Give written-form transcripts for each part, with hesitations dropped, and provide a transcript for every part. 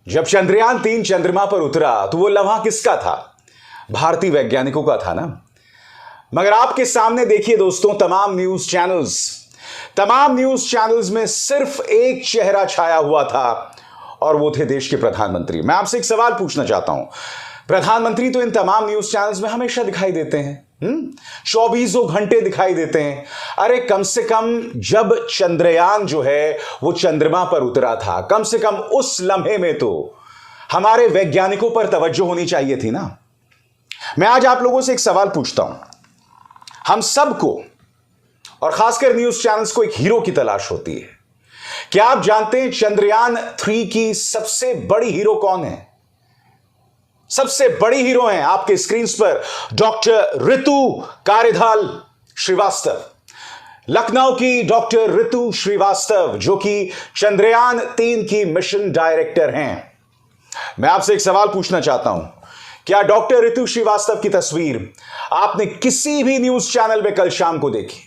जब चंद्रयान 3 चंद्रमा पर उतरा तो वो लम्हा किसका था? भारतीय वैज्ञानिकों का था ना। मगर आपके सामने देखिए दोस्तों, तमाम न्यूज चैनल्स में सिर्फ एक चेहरा छाया हुआ था और वो थे देश के प्रधानमंत्री। मैं आपसे एक सवाल पूछना चाहता हूं, प्रधानमंत्री तो इन तमाम न्यूज चैनल्स में हमेशा दिखाई देते हैं, 24 घंटे दिखाई देते हैं। अरे कम से कम जब चंद्रयान जो है वो चंद्रमा पर उतरा था, कम से कम उस लम्हे में तो हमारे वैज्ञानिकों पर तवज्जो होनी चाहिए थी ना। मैं आज आप लोगों से एक सवाल पूछता हूं, हम सबको और खासकर न्यूज चैनल्स को एक हीरो की तलाश होती है। क्या आप जानते हैं चंद्रयान 3 की सबसे बड़ी हीरो कौन है? सबसे बड़ी हीरो हैं आपके स्क्रीन पर डॉक्टर ऋतु कारेधाल श्रीवास्तव, लखनऊ की डॉक्टर ऋतु श्रीवास्तव, जो कि चंद्रयान 3 की मिशन डायरेक्टर हैं। मैं आपसे एक सवाल पूछना चाहता हूं, क्या डॉक्टर ऋतु श्रीवास्तव की तस्वीर आपने किसी भी न्यूज चैनल में कल शाम को देखी?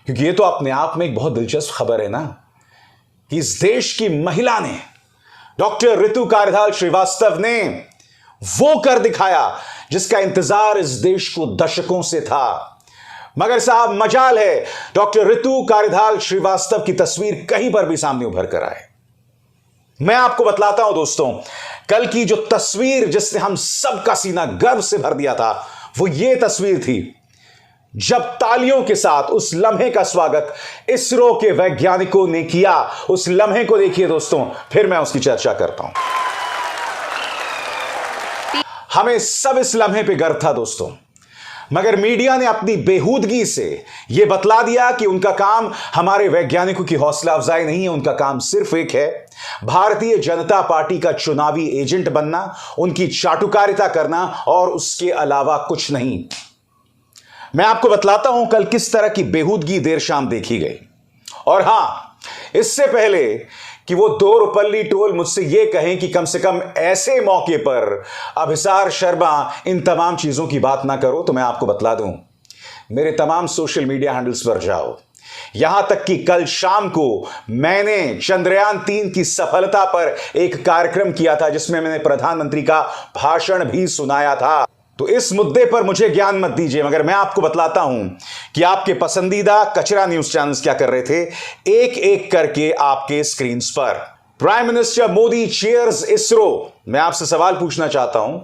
क्योंकि यह तो अपने आप में एक बहुत दिलचस्प खबर है ना कि इस देश की महिला ने, डॉक्टर ऋतु कारेधाल श्रीवास्तव ने वो कर दिखाया जिसका इंतजार इस देश को दशकों से था। मगर साहब मजाल है डॉक्टर ऋतु कारेधाल श्रीवास्तव की तस्वीर कहीं पर भी सामने उभर कर आए। मैं आपको बतलाता हूं दोस्तों, कल की जो तस्वीर जिसने हम सबका सीना गर्व से भर दिया था वो ये तस्वीर थी जब तालियों के साथ उस लम्हे का स्वागत इसरो के वैज्ञानिकों ने किया। उस लम्हे को देखिए दोस्तों, फिर मैं उसकी चर्चा करता हूं। हमें सब इस लम्हे पे गर्व था दोस्तों, मगर मीडिया ने अपनी बेहूदगी से यह बतला दिया कि उनका काम हमारे वैज्ञानिकों की हौसला अफजाई नहीं है, उनका काम सिर्फ एक है, भारतीय जनता पार्टी का चुनावी एजेंट बनना, उनकी चाटुकारिता करना और उसके अलावा कुछ नहीं। मैं आपको बतलाता हूं कल किस तरह की बेहूदगी देर शाम देखी गई। और हां, इससे पहले कि वो 2 रुपल्ली टोल मुझसे ये कहें कि कम से कम ऐसे मौके पर अभिसार शर्मा इन तमाम चीजों की बात ना करो, तो मैं आपको बतला दूं, मेरे तमाम सोशल मीडिया हैंडल्स पर जाओ। यहां तक कि कल शाम को मैंने चंद्रयान 3 की सफलता पर एक कार्यक्रम किया था जिसमें मैंने प्रधानमंत्री का भाषण भी सुनाया था। तो इस मुद्दे पर मुझे ज्ञान मत दीजिए, मगर मैं आपको बतलाता हूं कि आपके पसंदीदा कचरा न्यूज चैनल्स क्या कर रहे थे, एक एक करके आपके स्क्रीन पर। Prime minister Modi cheers ISRO. मैं आपसे सवाल पूछना चाहता हूं,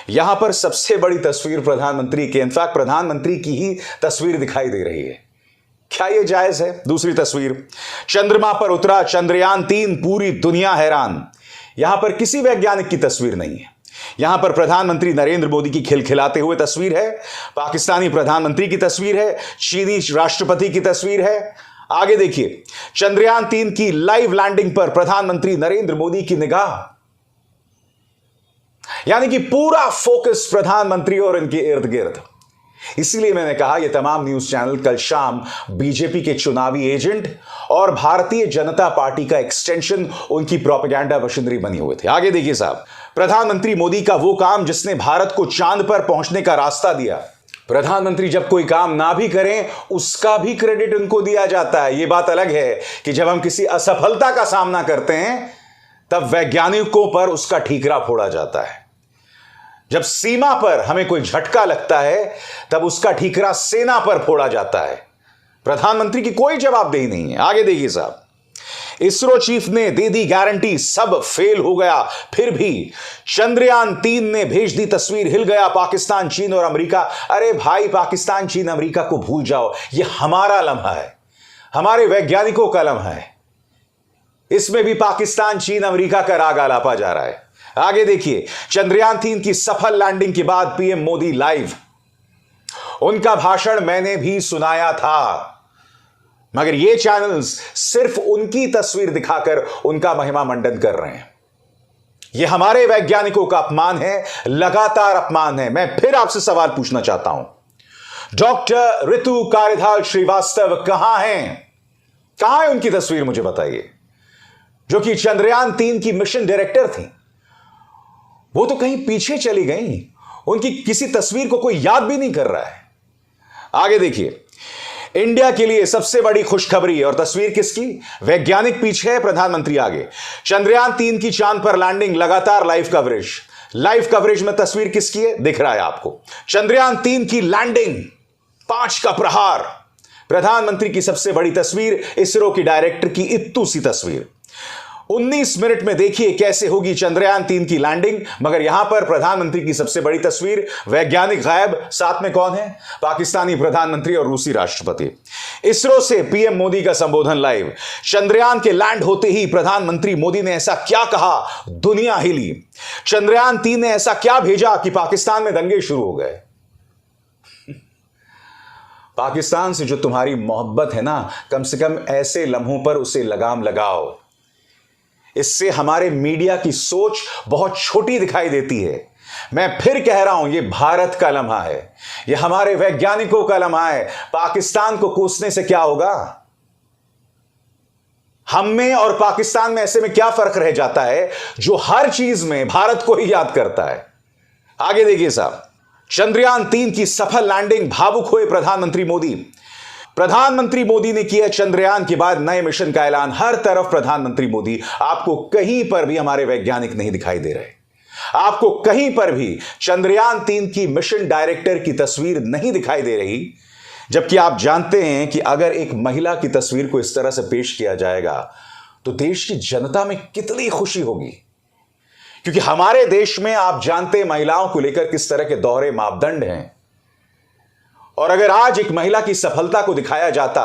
यहां पर सबसे बड़ी तस्वीर प्रधानमंत्री की, इनफैक्ट प्रधानमंत्री की ही तस्वीर दिखाई दे रही है। क्या यह जायज है? दूसरी तस्वीर, चंद्रमा पर उतरा चंद्रयान 3, पूरी दुनिया हैरान। यहां पर किसी वैज्ञानिक की तस्वीर नहीं है, यहां पर प्रधानमंत्री नरेंद्र मोदी की खिलखिलाते हुए तस्वीर है, पाकिस्तानी प्रधानमंत्री की तस्वीर है, चीनी राष्ट्रपति की तस्वीर है। आगे देखिए, चंद्रयान 3 की लाइव लैंडिंग पर प्रधानमंत्री नरेंद्र मोदी की निगाह, यानी कि पूरा फोकस प्रधानमंत्री और इनके इर्द गिर्द। इसीलिए मैंने कहा यह तमाम न्यूज चैनल कल शाम बीजेपी के चुनावी एजेंट और भारतीय जनता पार्टी का एक्सटेंशन, उनकी प्रोपेगेंडा मशीनरी बनी हुए थे। आगे देखिए साहब, प्रधानमंत्री मोदी का वो काम जिसने भारत को चांद पर पहुंचने का रास्ता दिया। प्रधानमंत्री जब कोई काम ना भी करें उसका भी क्रेडिट उनको दिया जाता है। यह बात अलग है कि जब हम किसी असफलता का सामना करते हैं तब वैज्ञानिकों पर उसका ठीकरा फोड़ा जाता है। जब सीमा पर हमें कोई झटका लगता है तब उसका ठीकरा सेना पर फोड़ा जाता है। प्रधानमंत्री की कोई जवाबदेही नहीं है। आगे देखिए साहब, इसरो चीफ ने दे दी गारंटी, सब फेल हो गया, फिर भी चंद्रयान 3 ने भेज दी तस्वीर, हिल गया पाकिस्तान, चीन और अमेरिका। अरे भाई, पाकिस्तान, चीन, अमेरिका को भूल जाओ, यह हमारा लम्हा है, हमारे वैज्ञानिकों का लम्हा है। इसमें भी पाकिस्तान, चीन, अमेरिका का राग आलापा जा रहा है। आगे देखिए, चंद्रयान 3 की सफल लैंडिंग के बाद पीएम मोदी लाइव, उनका भाषण मैंने भी सुनाया था, मगर ये चैनल्स सिर्फ उनकी तस्वीर दिखाकर उनका महिमा मंडन कर रहे हैं। यह हमारे वैज्ञानिकों का अपमान है, लगातार अपमान है। मैं फिर आपसे सवाल पूछना चाहता हूं, डॉक्टर ऋतु कारेधाल श्रीवास्तव कहां हैं? कहां है उनकी तस्वीर? मुझे बताइए। जो कि चंद्रयान 3 की मिशन डायरेक्टर थी, वो तो कहीं पीछे चली गई, उनकी किसी तस्वीर को कोई याद भी नहीं कर रहा है। आगे देखिए, इंडिया के लिए सबसे बड़ी खुशखबरी और तस्वीर किसकी? वैज्ञानिक पीछे है, प्रधानमंत्री आगे। चंद्रयान-3 की चांद पर लैंडिंग, लगातार लाइव कवरेज में तस्वीर किसकी है? दिख रहा है आपको। चंद्रयान-3 की लैंडिंग, 5 का प्रहार, प्रधानमंत्री की सबसे बड़ी तस्वीर, इसरो की डायरेक्टर की इत्तू सी तस्वीर। 19 मिनट में देखिए कैसे होगी चंद्रयान-3 की लैंडिंग। मगर यहां पर प्रधानमंत्री की सबसे बड़ी तस्वीर, वैज्ञानिक गायब, साथ में कौन है? पाकिस्तानी प्रधानमंत्री और रूसी राष्ट्रपति। इसरो से पीएम मोदी का संबोधन लाइव। चंद्रयान के लैंड होते ही प्रधानमंत्री मोदी ने ऐसा क्या कहा, दुनिया हिली। चंद्रयान-3 ने ऐसा क्या भेजा कि पाकिस्तान में दंगे शुरू हो गए। पाकिस्तान से जो तुम्हारी मोहब्बत है ना, कम से कम ऐसे लम्हों पर उसे लगाम लगाओ। इससे हमारे मीडिया की सोच बहुत छोटी दिखाई देती है। मैं फिर कह रहा हूं, यह भारत का लम्हा है, यह हमारे वैज्ञानिकों का लम्हा है। पाकिस्तान को कोसने से क्या होगा? हम में और पाकिस्तान में ऐसे में क्या फर्क रह जाता है जो हर चीज में भारत को ही याद करता है? आगे देखिए साहब, चंद्रयान-3 की सफल लैंडिंग, भावुक हुए प्रधानमंत्री मोदी। प्रधानमंत्री मोदी ने किया चंद्रयान के बाद नए मिशन का ऐलान। हर तरफ प्रधानमंत्री मोदी, आपको कहीं पर भी हमारे वैज्ञानिक नहीं दिखाई दे रहे। आपको कहीं पर भी चंद्रयान-3 की मिशन डायरेक्टर की तस्वीर नहीं दिखाई दे रही, जबकि आप जानते हैं कि अगर एक महिला की तस्वीर को इस तरह से पेश किया जाएगा तो देश की जनता में कितनी खुशी होगी। क्योंकि हमारे देश में आप जानते हैं महिलाओं को लेकर किस तरह के दोहरे मापदंड हैं, और अगर आज एक महिला की सफलता को दिखाया जाता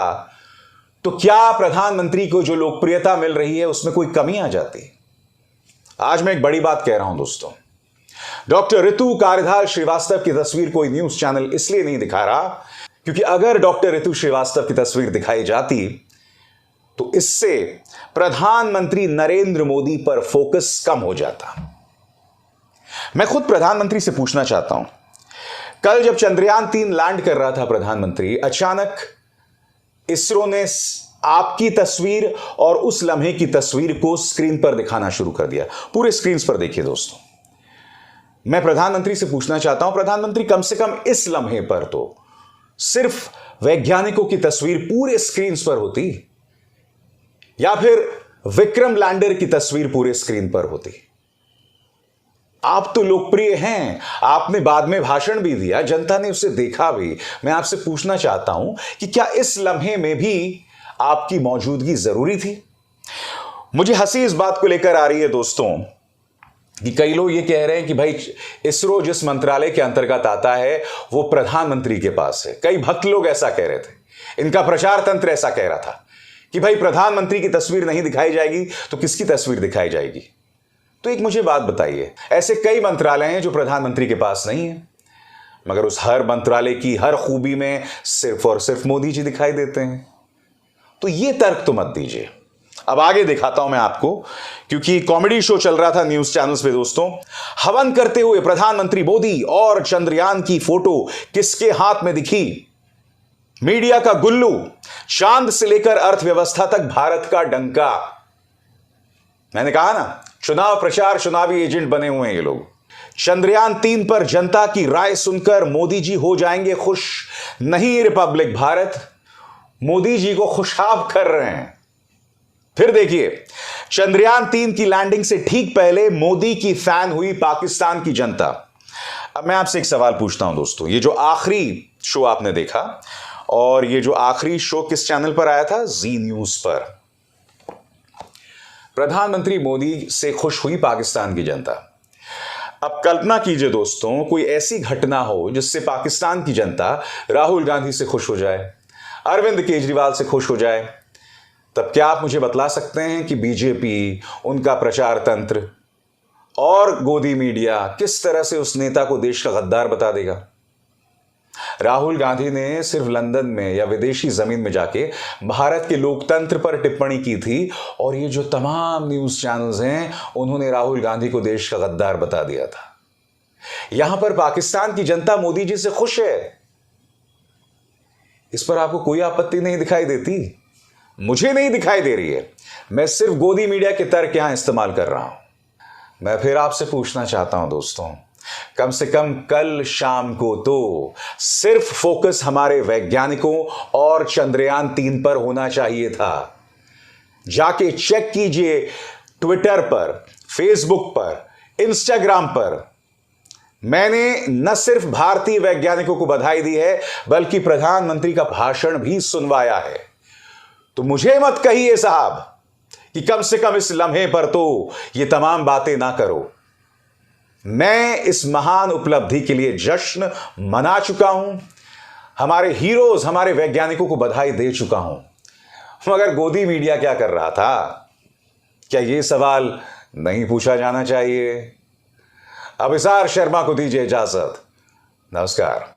तो क्या प्रधानमंत्री को जो लोकप्रियता मिल रही है उसमें कोई कमी आ जाती? आज मैं एक बड़ी बात कह रहा हूं दोस्तों। डॉक्टर ऋतु कारिधाल श्रीवास्तव की तस्वीर कोई न्यूज चैनल इसलिए नहीं दिखा रहा क्योंकि अगर डॉक्टर ऋतु श्रीवास्तव की तस्वीर दिखाई जाती तो इससे प्रधानमंत्री नरेंद्र मोदी पर फोकस कम हो जाता। मैं खुद प्रधानमंत्री से पूछना चाहता हूं, कल जब चंद्रयान-3 लैंड कर रहा था प्रधानमंत्री, अचानक इसरो ने आपकी तस्वीर और उस लम्हे की तस्वीर को स्क्रीन पर दिखाना शुरू कर दिया। पूरे स्क्रीन पर देखिए दोस्तों। मैं प्रधानमंत्री से पूछना चाहता हूं, प्रधानमंत्री कम से कम इस लम्हे पर तो सिर्फ वैज्ञानिकों की तस्वीर पूरे स्क्रीन पर होती, या फिर विक्रम लैंडर की तस्वीर पूरे स्क्रीन पर होती। आप तो लोकप्रिय हैं, आपने बाद में भाषण भी दिया, जनता ने उसे देखा भी। मैं आपसे पूछना चाहता हूं कि क्या इस लम्हे में भी आपकी मौजूदगी जरूरी थी? मुझे हंसी इस बात को लेकर आ रही है दोस्तों कि कई लोग ये कह रहे हैं कि भाई इसरो जिस मंत्रालय के अंतर्गत आता है वो प्रधानमंत्री के पास है। कई भक्त लोग ऐसा कह रहे थे, इनका प्रचार तंत्र ऐसा कह रहा था कि भाई प्रधानमंत्री की तस्वीर नहीं दिखाई जाएगी तो किसकी तस्वीर दिखाई जाएगी? तो एक मुझे बात बताइए, ऐसे कई मंत्रालय हैं जो प्रधानमंत्री के पास नहीं है, मगर उस हर मंत्रालय की हर खूबी में सिर्फ और सिर्फ मोदी जी दिखाई देते हैं। तो ये तर्क तो मत दीजिए। अब आगे दिखाता हूं मैं आपको, क्योंकि कॉमेडी शो चल रहा था न्यूज चैनल्स पे दोस्तों। हवन करते हुए प्रधानमंत्री मोदी और चंद्रयान की फोटो किसके हाथ में दिखी? मीडिया का गुल्लू, चांद से लेकर अर्थव्यवस्था तक भारत का डंका। मैंने कहा ना, चुनाव प्रचार चुनावी एजेंट बने हुए हैं ये लोग। चंद्रयान-3 पर जनता की राय सुनकर मोदी जी हो जाएंगे खुश? नहीं, रिपब्लिक भारत मोदी जी को खुशाब कर रहे हैं। फिर देखिए, चंद्रयान-3 की लैंडिंग से ठीक पहले मोदी की फैन हुई पाकिस्तान की जनता। अब मैं आपसे एक सवाल पूछता हूं दोस्तों, ये जो आखिरी शो आपने देखा, और ये जो आखिरी शो किस चैनल पर आया था? जी न्यूज पर। प्रधानमंत्री मोदी से खुश हुई पाकिस्तान की जनता। अब कल्पना कीजिए दोस्तों, कोई ऐसी घटना हो जिससे पाकिस्तान की जनता राहुल गांधी से खुश हो जाए, अरविंद केजरीवाल से खुश हो जाए, तब क्या आप मुझे बतला सकते हैं कि बीजेपी, उनका प्रचार तंत्र और गोदी मीडिया किस तरह से उस नेता को देश का गद्दार बता देगा? राहुल गांधी ने सिर्फ लंदन में या विदेशी जमीन में जाके भारत के लोकतंत्र पर टिप्पणी की थी, और ये जो तमाम न्यूज चैनल्स हैं उन्होंने राहुल गांधी को देश का गद्दार बता दिया था। यहां पर पाकिस्तान की जनता मोदी जी से खुश है, इस पर आपको कोई आपत्ति नहीं दिखाई देती? मुझे नहीं दिखाई दे रही है। मैं सिर्फ गोदी मीडिया के तर्क यहां इस्तेमाल कर रहा हूं। मैं फिर आपसे पूछना चाहता हूं दोस्तों, कम से कम कल शाम को तो सिर्फ फोकस हमारे वैज्ञानिकों और चंद्रयान 3 पर होना चाहिए था। जाके चेक कीजिए ट्विटर पर, फेसबुक पर, इंस्टाग्राम पर। मैंने न सिर्फ भारतीय वैज्ञानिकों को बधाई दी है, बल्कि प्रधानमंत्री का भाषण भी सुनवाया है। तो मुझे मत कहिए साहब कि कम से कम इस लम्हे पर तो ये तमाम बातें ना करो। मैं इस महान उपलब्धि के लिए जश्न मना चुका हूं, हमारे हीरोज, हमारे वैज्ञानिकों को बधाई दे चुका हूं। मगर गोदी मीडिया क्या कर रहा था? क्या यह सवाल नहीं पूछा जाना चाहिए? अभिसार शर्मा को दीजिए इजाजत। नमस्कार।